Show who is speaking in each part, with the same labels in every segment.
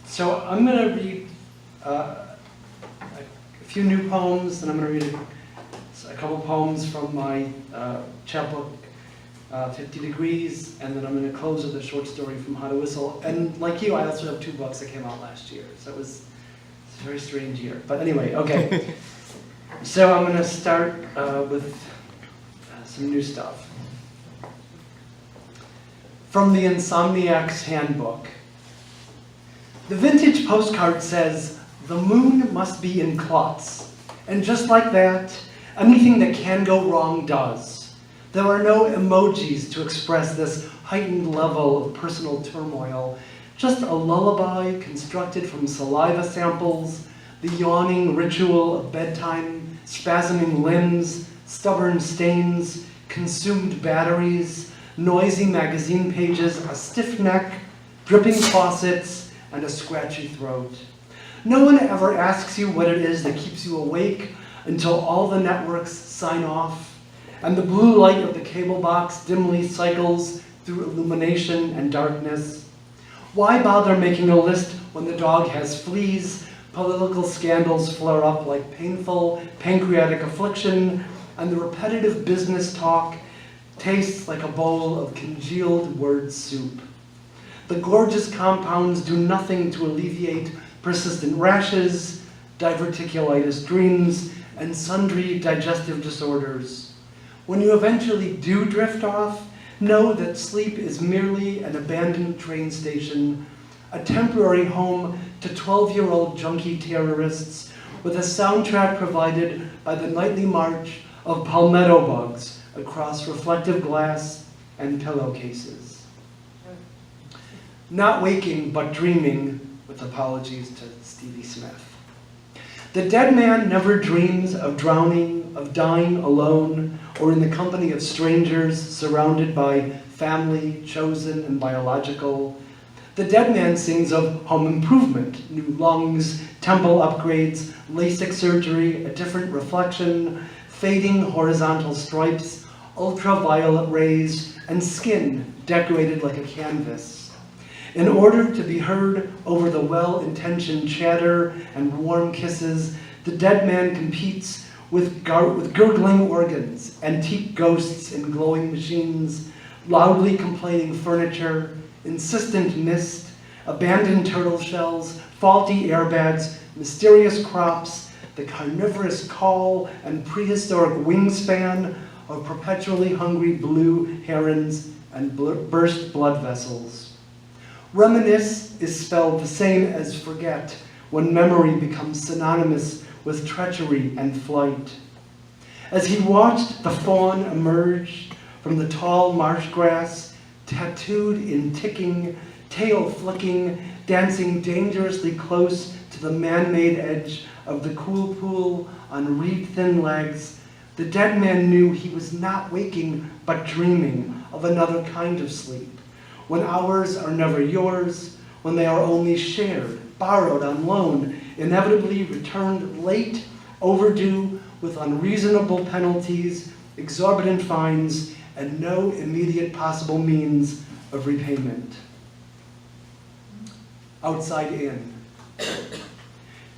Speaker 1: So I'm going to read a few new poems, and I'm going to read a couple poems from my chapbook, 50 Degrees, and then I'm going to close with a short story from How to Whistle. And like you, I also have 2 books that came out last year, so it's a very strange year. But anyway, okay. So I'm going to start with some new stuff. From the Insomniacs Handbook. The vintage postcard says, "The moon must be in clots." And just like that, anything that can go wrong does. There are no emojis to express this heightened level of personal turmoil, just a lullaby constructed from saliva samples, the yawning ritual of bedtime, spasming limbs, stubborn stains, consumed batteries, noisy magazine pages, a stiff neck, dripping faucets, and a scratchy throat. No one ever asks you what it is that keeps you awake until all the networks sign off, and the blue light of the cable box dimly cycles through illumination and darkness. Why bother making a list when the dog has fleas, political scandals flare up like painful pancreatic affliction, and the repetitive business talk tastes like a bowl of congealed word soup? The gorgeous compounds do nothing to alleviate persistent rashes, diverticulitis dreams, and sundry digestive disorders. When you eventually do drift off, know that sleep is merely an abandoned train station, a temporary home to 12-year-old junkie terrorists with a soundtrack provided by the nightly march of palmetto bugs across reflective glass and pillowcases. Not waking, but dreaming, with apologies to Stevie Smith. The dead man never dreams of drowning, of dying alone, or in the company of strangers, surrounded by family, chosen and biological. The dead man sings of home improvement, new lungs, temple upgrades, LASIK surgery, a different reflection, fading horizontal stripes, ultraviolet rays, and skin decorated like a canvas. In order to be heard over the well-intentioned chatter and warm kisses, the dead man competes with gurgling organs, antique ghosts in glowing machines, loudly complaining furniture, insistent mist, abandoned turtle shells, faulty airbags, mysterious crops, the carnivorous call and prehistoric wingspan of perpetually hungry blue herons and burst blood vessels. Reminisce is spelled the same as forget when memory becomes synonymous with treachery and flight. As he watched the fawn emerge from the tall marsh grass, tattooed in ticking, tail flicking, dancing dangerously close to the man-made edge of the cool pool on reed-thin legs, the dead man knew he was not waking but dreaming of another kind of sleep. When hours are never yours, when they are only shared, borrowed on loan, inevitably returned late, overdue, with unreasonable penalties, exorbitant fines, and no immediate possible means of repayment. Outside in.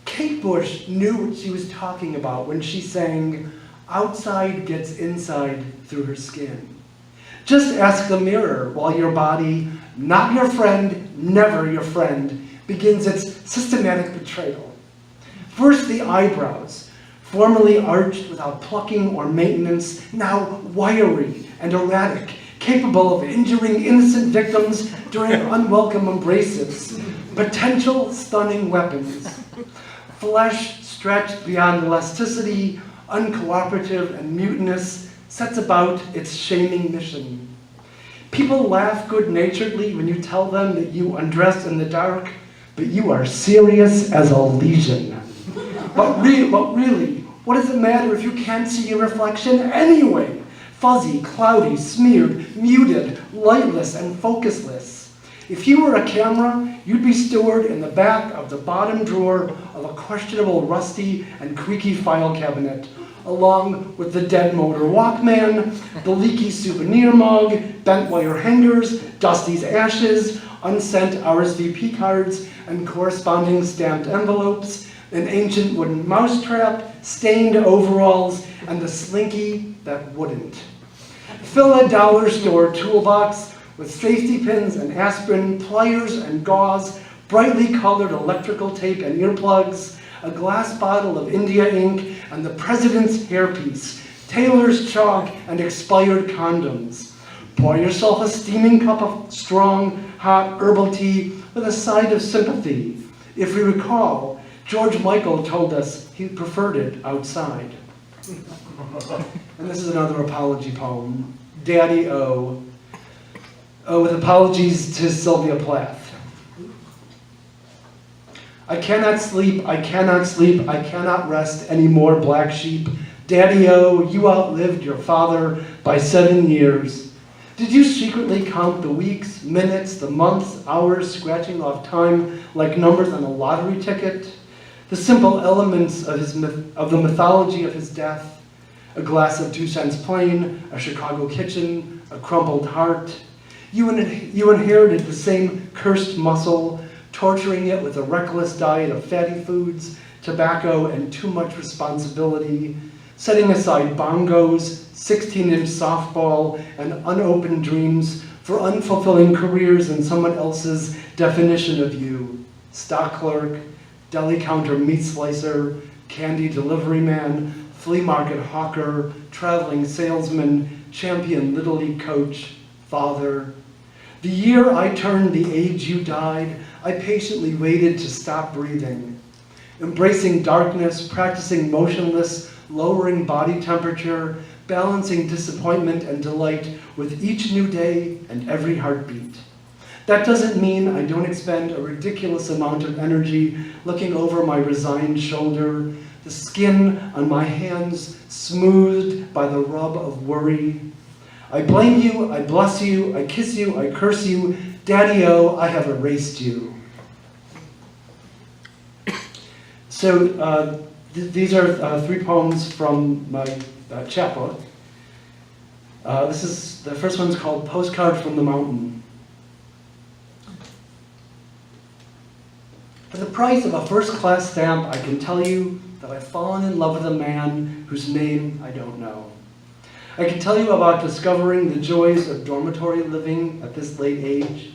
Speaker 1: Kate Bush knew what she was talking about when she sang, "Outside gets inside through her skin." Just ask the mirror while your body, not your friend, never your friend, begins its systematic betrayal. First the eyebrows, formerly arched without plucking or maintenance, now wiry and erratic, capable of injuring innocent victims during unwelcome embraces, potential stunning weapons. Flesh stretched beyond elasticity, uncooperative and mutinous, sets about its shaming mission. People laugh good-naturedly when you tell them that you undress in the dark, but you are serious as a lesion. But really, what does it matter if you can't see your reflection anyway? Fuzzy, cloudy, smeared, muted, lightless, and focusless. If you were a camera, you'd be stored in the back of the bottom drawer of a questionable rusty and creaky file cabinet, along with the dead motor Walkman, the leaky souvenir mug, bent wire hangers, Dusty's ashes, unsent RSVP cards, and corresponding stamped envelopes, an ancient wooden mousetrap, stained overalls, and the slinky that wouldn't. Fill a dollar store toolbox with safety pins and aspirin, pliers and gauze, brightly colored electrical tape and earplugs, a glass bottle of India ink, and the president's hairpiece, tailor's chalk, and expired condoms. Pour yourself a steaming cup of strong, hot herbal tea with a side of sympathy. If we recall, George Michael told us he preferred it outside. And this is another apology poem, Daddy O. With apologies to Sylvia Plath. I cannot sleep, I cannot sleep, I cannot rest any more, black sheep. Daddy-o, you outlived your father by 7 years. Did you secretly count the weeks, minutes, the months, hours, scratching off time like numbers on a lottery ticket? The simple elements of the mythology of his death, a glass of 2 cents plain, a Chicago kitchen, a crumpled heart. You inherited the same cursed muscle, torturing it with a reckless diet of fatty foods, tobacco, and too much responsibility, setting aside bongos, 16-inch softball, and unopened dreams for unfulfilling careers in someone else's definition of you. Stock clerk, deli counter meat slicer, candy delivery man, flea market hawker, traveling salesman, champion Little League coach, father. The year I turned the age you died, I patiently waited to stop breathing. Embracing darkness, practicing motionless, lowering body temperature, balancing disappointment and delight with each new day and every heartbeat. That doesn't mean I don't expend a ridiculous amount of energy looking over my resigned shoulder, the skin on my hands smoothed by the rub of worry. I blame you, I bless you, I kiss you, I curse you, Daddy-o, I have erased you. So these are 3 poems from my chapbook. The first one's called Postcard from the Mountain. For the price of a first-class stamp, I can tell you that I've fallen in love with a man whose name I don't know. I can tell you about discovering the joys of dormitory living at this late age,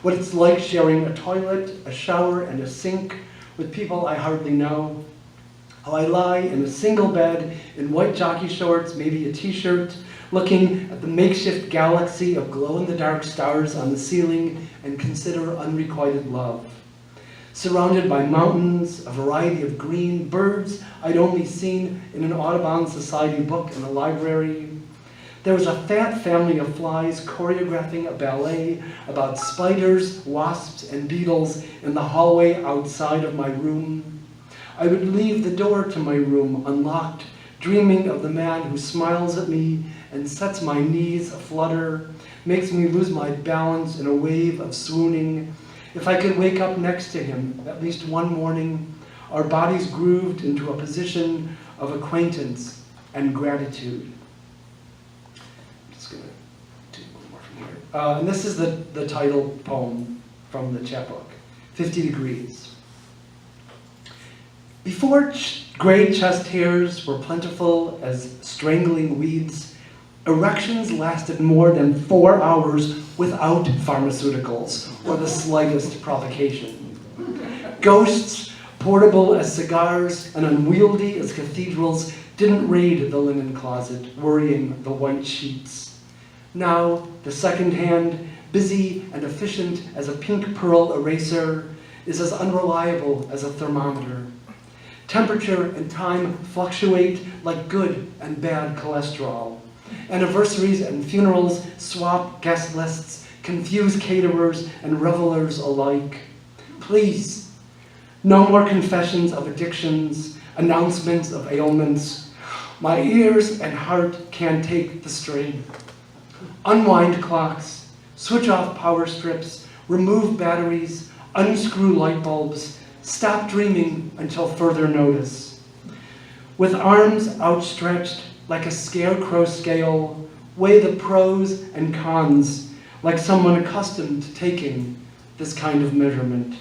Speaker 1: what it's like sharing a toilet, a shower, and a sink with people I hardly know, how I lie in a single bed in white jockey shorts, maybe a t-shirt, looking at the makeshift galaxy of glow-in-the-dark stars on the ceiling and consider unrequited love. Surrounded by mountains, a variety of green, birds I'd only seen in an Audubon Society book in a library. There was a fat family of flies choreographing a ballet about spiders, wasps, and beetles in the hallway outside of my room. I would leave the door to my room unlocked, dreaming of the man who smiles at me and sets my knees aflutter, makes me lose my balance in a wave of swooning. If I could wake up next to him at least one morning, our bodies grooved into a position of acquaintance and gratitude. I'm just going to do one more from here. And this is the title poem from the chapbook, 50 Degrees. Before gray chest hairs were plentiful as strangling weeds, erections lasted more than 4 hours without pharmaceuticals or the slightest provocation. Ghosts, portable as cigars and unwieldy as cathedrals, didn't raid the linen closet, worrying the white sheets. Now, the second hand, busy and efficient as a pink pearl eraser, is as unreliable as a thermometer. Temperature and time fluctuate like good and bad cholesterol. Anniversaries and funerals swap guest lists, confuse caterers and revelers alike. Please, no more confessions of addictions, announcements of ailments. My ears and heart can't take the strain. Unwind clocks, switch off power strips, remove batteries, unscrew light bulbs, stop dreaming until further notice. With arms outstretched like a scarecrow scale, weigh the pros and cons like someone accustomed to taking this kind of measurement.